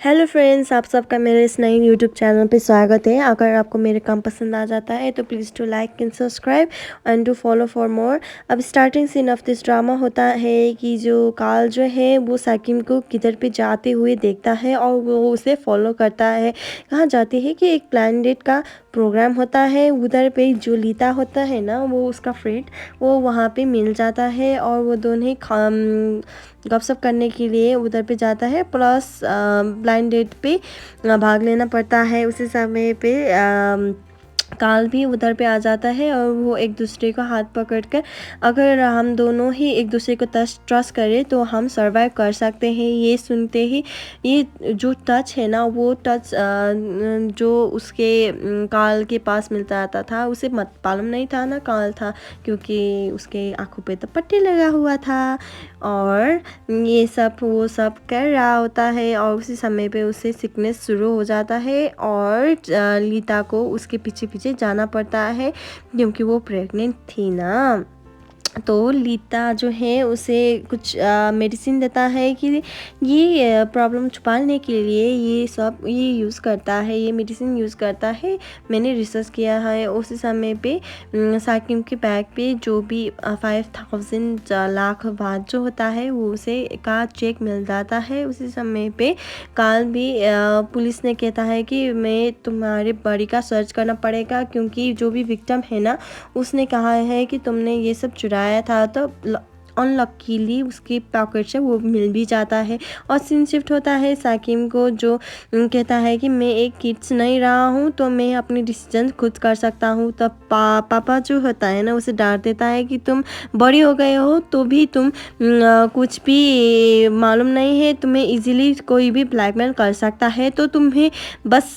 Hello friends, आप सबका मेरे इस नए यूट्यूब चैनल पे स्वागत है। अगर आपको मेरे काम पसंद आ जाता है तो please to like and subscribe and to follow for more. अब starting scene of this drama होता है कि जो काल जो है वो साकिम को किधर पे जाते हुए देखता है और वो उसे फॉलो करता है। कहाँ जाती है कि एक प्लान का प्रोग्राम होता है, उधर पे जो लीता होता है ना, वो उसका फ्रेंड वो वहाँ पे मिल जाता है और वो दोनों ही गपशप करने के लिए उधर पे जाता है। प्लस ब्लाइंड डेट पे भाग लेना पड़ता है। उसी समय पे काल भी उधर पे आ जाता है और वो एक दूसरे को हाथ पकड़कर, अगर हम दोनों ही एक दूसरे को ट्रस्ट करें तो हम सरवाइव कर सकते हैं। ये सुनते ही ये जो टच है ना, वो टच जो उसके काल के पास मिलता आता था, उसे मत मालूम नहीं था ना काल था, क्योंकि उसके आंखों पे तो पट्टी लगा हुआ था और ये सब वो सब कर रहा होता है। और उसी समय पे उसे सिकनेस शुरू हो जाता है और लीता को उसके पीछे पीछे जाना पड़ता है क्योंकि वो प्रेग्नेंट थी ना। तो लीता जो है उसे कुछ मेडिसिन देता है कि ये प्रॉब्लम छुपाने के लिए ये यूज़ करता है, ये मेडिसिन यूज़ करता है। मैंने रिसर्च किया है। उसी समय पे साकिम के बैग पे जो भी 5000 लाख बाद जो होता है वो उसे का चेक मिल जाता है। उसी समय पे काल भी पुलिस ने कहता है कि मैं तुम्हारे बॉडी का सर्च करना पड़ेगा, क्योंकि जो भी विक्टिम है ना, उसने कहा है कि तुमने ये सब चुराया था। तो अनलकीली उसकी पॉकेट से वो मिल भी जाता है और सीन शिफ्ट होता है साकिम को, जो कहता है कि मैं एक किड्स नहीं रहा हूँ तो मैं अपनी डिसीजन खुद कर सकता हूँ। तब पापा जो होता है ना, उसे डांट देता है कि तुम बड़ी हो गए हो तो भी तुम कुछ भी मालूम नहीं है, तुम्हें इजीली कोई भी ब्लैकमेल कर सकता है, तो तुम्हें बस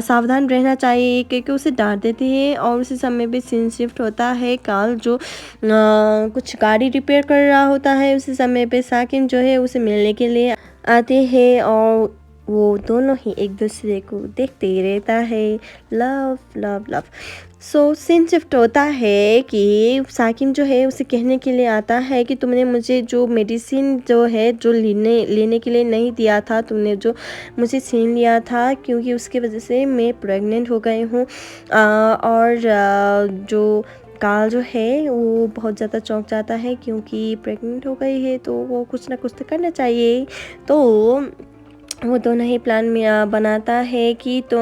सावधान रहना चाहिए, क्योंकि उसे डांट देते हैं। और उसी समय पे सीन शिफ्ट होता है काल जो कुछ गाड़ी रिपेयर कर रहा होता है। उसी समय पे साकिन जो है उसे मिलने के लिए आते हैं और वो दोनों ही एक दूसरे को देखते ही रहता है। Love love love. So scene shift होता है कि साकिम जो है उसे कहने के लिए आता है कि तुमने मुझे जो मेडिसिन जो है जो लेने के लिए नहीं दिया था, तुमने जो मुझे छीन लिया था, क्योंकि उसकी वजह से मैं प्रेग्नेंट हो गई हूँ। और जो काल जो है वो बहुत ज़्यादा चौंक जाता है, क्योंकि प्रेग्नेंट हो गई है तो वो कुछ ना कुछ तो करना चाहिए। तो वो दोनों ही प्लान में बनाता है कि तो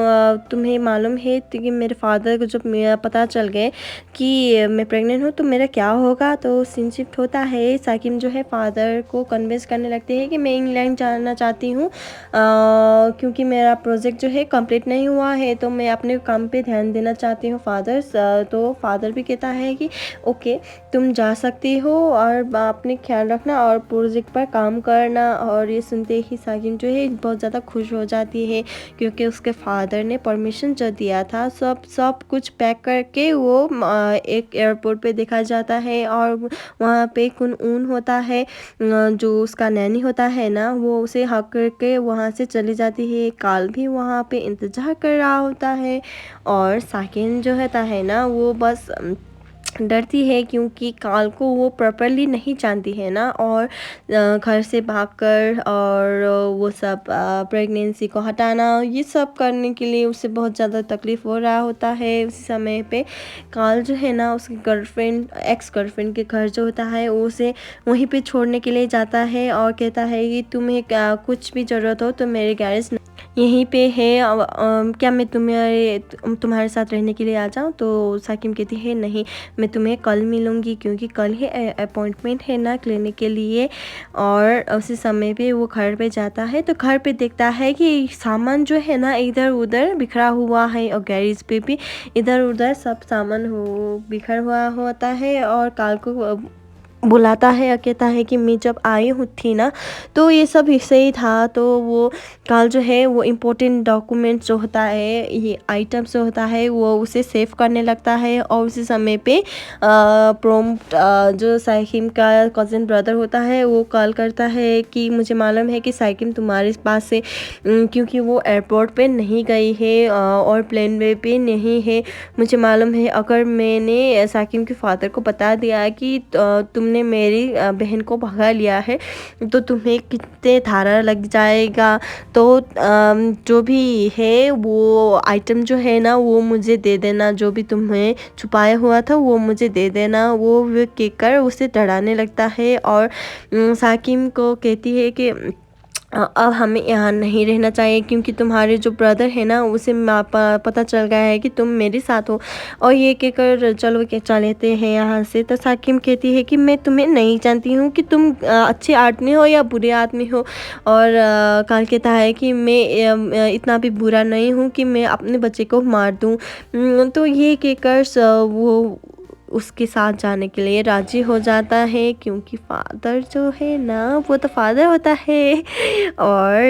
तुम्हें मालूम है कि मेरे फादर को जब पता चल गए कि मैं प्रेग्नेंट हूँ तो मेरा क्या होगा। तो सीन शिफ्ट होता है, साकिम जो है फादर को कन्विंस करने लगते हैं कि मैं इंग्लैंड जाना चाहती हूँ, क्योंकि मेरा प्रोजेक्ट जो है कंप्लीट नहीं हुआ है, तो मैं अपने काम पे ध्यान देना चाहती हूँ फादर। तो फादर भी कहता है कि ओके, तुम जा सकती हो और अपने ख्याल रखना और प्रोजेक्ट पर काम करना। और ये सुनते ही साकिम जो है बहुत ज़्यादा खुश हो जाती है, क्योंकि उसके फादर ने परमिशन जो दिया था सब कुछ पैक करके वो एक एयरपोर्ट पे देखा जाता है। और वहाँ पे कुन होता है, जो उसका नैनी होता है ना, वो उसे हक करके वहाँ से चली जाती है। काल भी वहाँ पे इंतज़ार कर रहा होता है और साकिन जो होता है ना, वो बस डरती है, क्योंकि काल को वो प्रॉपरली नहीं जानती है ना। और घर से भागकर और वो सब प्रेगनेंसी को हटाना, ये सब करने के लिए उसे बहुत ज़्यादा तकलीफ़ हो रहा होता है। उसी समय पे काल जो है ना, उसकी एक्स गर्लफ्रेंड के घर जो होता है वो उसे वहीं पे छोड़ने के लिए जाता है और कहता है कि तुम्हें कुछ भी ज़रूरत हो तो मेरे गैरेज यहीं पे है, क्या मैं तुम्हारे साथ रहने के लिए आ जाऊँ। तो साकिम कहती है नहीं, मैं तुम्हें कल मिलूँगी, क्योंकि कल ही अपॉइंटमेंट है ना क्लिनिक के लिए। और उसी समय पे वो घर पे जाता है तो घर पे देखता है कि सामान जो है ना इधर उधर बिखरा हुआ है, और गैरेज पे भी इधर उधर सब सामान बिखर हुआ होता है। और काल को बुलाता है और कहता है कि मैं जब आई हूँ थी ना, तो ये सब ऐसे ही था। तो वो काल जो है वो इम्पोर्टेंट डॉक्यूमेंट जो होता है, ये आइटम्स जो होता है, वो उसे सेव करने लगता है। और उसी समय पे प्रोम्प्ट जो साइकिम का कज़न ब्रदर होता है वो कॉल करता है कि मुझे मालूम है कि साइकिम तुम्हारे पास से, क्योंकि वो एयरपोर्ट पे नहीं गई है और प्लेन वे पे नहीं है। मुझे मालूम है, अगर मैंने साकिम के फादर को बता दिया कि तुम तुमने मेरी बहन को भगा लिया है तो तुम्हें कितने धारा लग जाएगा। तो जो भी है वो आइटम जो है ना वो मुझे दे देना, जो भी तुम्हें छुपाया हुआ था वो मुझे दे देना। वो कहकर उसे डराने लगता है और साकिम को कहती है कि अब हमें यहाँ नहीं रहना चाहिए क्योंकि तुम्हारे जो ब्रदर है ना उसे पता चल गया है कि तुम मेरे साथ हो। और ये कहकर चलो के चलेते हैं यहाँ से। तो साकिम कहती है कि मैं तुम्हें नहीं जानती हूँ कि तुम अच्छे आदमी हो या बुरे आदमी हो। और काल कहता है कि मैं इतना भी बुरा नहीं हूँ कि मैं अपने बच्चे को मार दूँ। तो ये कहकर वो उसके साथ जाने के लिए राजी हो जाता है क्योंकि फादर जो है ना वो तो फादर होता है। और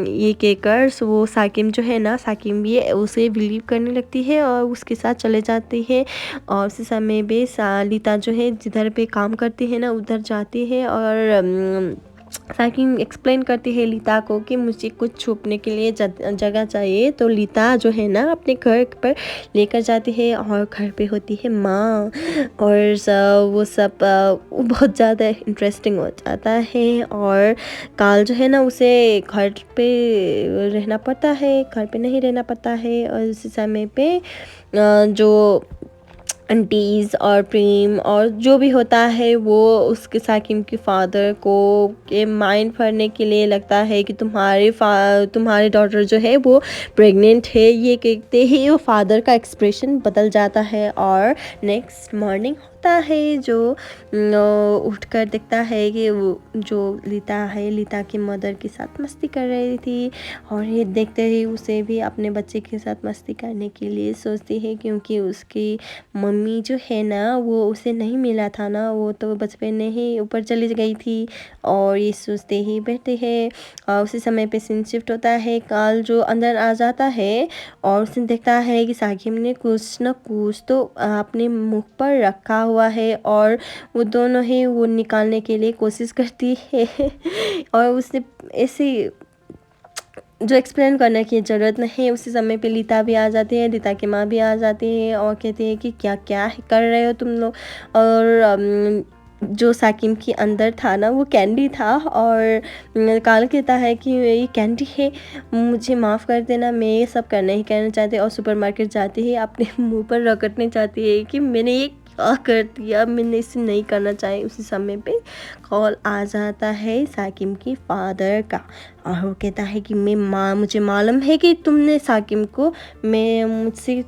ये कहकर वो साकिम जो है ना, साकिम भी उसे बिलीव करने लगती है और उसके साथ चले जाती है। और उसी समय पे लीता जो है जिधर पे काम करती है ना उधर जाती है और साकिम एक्सप्लेन करती है लीता को कि मुझे कुछ छुपने के लिए जगह चाहिए। तो लीता जो है ना अपने घर पर लेकर जाती है और घर पे होती है माँ। और वो सब बहुत ज़्यादा इंटरेस्टिंग हो जाता है। और काल जो है ना उसे घर पे रहना पड़ता है, घर पे नहीं रहना पड़ता है। और उसी समय पे जो आंटीज़ और प्रेम और जो भी होता है वो उसके साकिम के फादर को के माइंड भरने के लिए लगता है कि तुम्हारे डॉटर जो है वो प्रेग्नेंट है। ये कहते ही वो फादर का एक्सप्रेशन बदल जाता है। और नेक्स्ट मॉर्निंग होता है जो उठकर देखता है कि वो जो लीता है, लीता की मदर के साथ मस्ती कर रही थी। और ये देखते ही उसे भी अपने बच्चे के साथ मस्ती करने के लिए सोचती है क्योंकि उसकी मम्मी जो है ना वो उसे नहीं मिला था ना, वो तो बचपन में ही ऊपर चली गई थी। और ये सोचते ही बैठे हैं। और उसी समय पे सीन शिफ्ट होता है। काल जो अंदर आ जाता है और उसने देखता है कि साकिम ने कुछ न कुछ तो अपने मुख पर रखा हुआ है और वो दोनों ही वो निकालने के लिए कोशिश करती है। और उसने ऐसे जो एक्सप्लेन करने की ज़रूरत नहीं। उसी समय पे लीता भी आ जाती है, लीता की माँ भी आ जाती है और कहती है कि क्या क्या कर रहे हो तुम लोग। और जो साकिम के अंदर था ना वो कैंडी था। और काल कहता है कि ये कैंडी है, मुझे माफ़ कर देना, मैं ये सब करना ही कहना चाहती। और सुपरमार्केट जाती है, अपने मुंह पर रगड़ने चाहती है कि मैंने ये क्या कर दिया, मैंने इसे नहीं करना चाहिए। उसी समय पे कॉल आ जाता है साकिम के फादर का और वो कहता है कि मुझे मालूम है कि तुमने साकिम को मैं मुझसे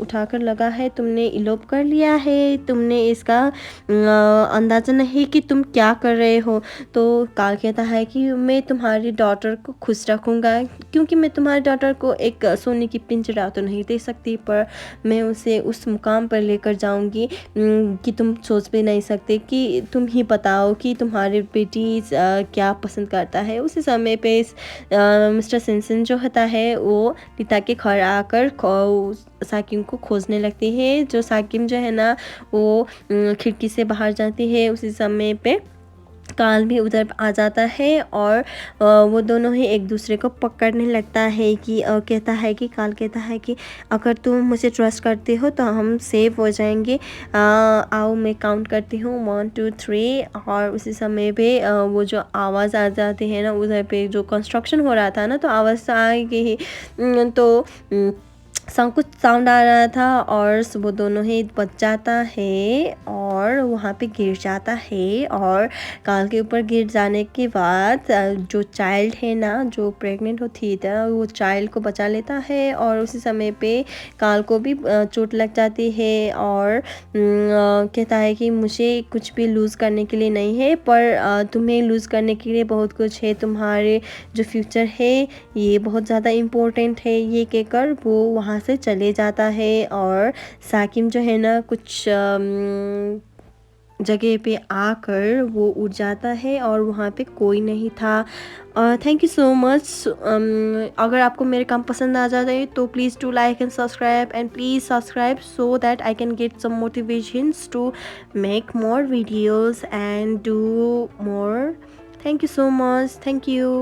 उठाकर लगा है, तुमने इलोप कर लिया है, तुमने इसका अंदाज़ा नहीं कि तुम क्या कर रहे हो। तो काल कहता है कि मैं तुम्हारी डॉटर को खुश रखूँगा क्योंकि मैं तुम्हारी डॉटर को एक सोने की पिंजरा तो नहीं दे सकती, पर मैं उसे उस मुकाम पर लेकर जाऊँगी कि तुम सोच भी नहीं सकते कि तुम ही बताओ कि तुम्हारी बेटी क्या पसंद करता है। उसी समय पे मिस्टर सिंसन जो होता है वो लीता के घर आकर साकिम को खोजने लगती है। जो साकिम जो है ना वो खिड़की से बाहर जाती है। उसी समय पे काल भी उधर आ जाता है और वो दोनों ही एक दूसरे को पकड़ने लगता है कि कहता है कि काल कहता है कि अगर तुम मुझे ट्रस्ट करते हो तो हम सेफ हो जाएंगे। आओ मैं काउंट करती हूँ 1 2 3। और उसी समय पे वो जो आवाज़ आ जाती है ना उधर पे जो कंस्ट्रक्शन हो रहा था ना तो आवाज़ आएगी ही। तो कुछ साउंड आ रहा था और वो दोनों ही बच जाता है और वहाँ पे गिर जाता है। और काल के ऊपर गिर जाने के बाद जो चाइल्ड है ना जो प्रेग्नेंट होती है वो चाइल्ड को बचा लेता है। और उसी समय पे काल को भी चोट लग जाती है और कहता है कि मुझे कुछ भी लूज़ करने के लिए नहीं है, पर तुम्हें लूज़ करने के लिए बहुत कुछ है, तुम्हारे जो फ्यूचर है ये बहुत ज़्यादा इम्पोर्टेंट है। ये कहकर वो वहाँ से चले जाता है। और साकिम जो है ना कुछ जगह पे आकर वो उठ जाता है और वहाँ पे कोई नहीं था। Thank you so much. अगर आपको मेरे काम पसंद आ जाता है तो please to like and subscribe and please subscribe so that I can get some motivations to make more videos and do more. Thank you so much. Thank you.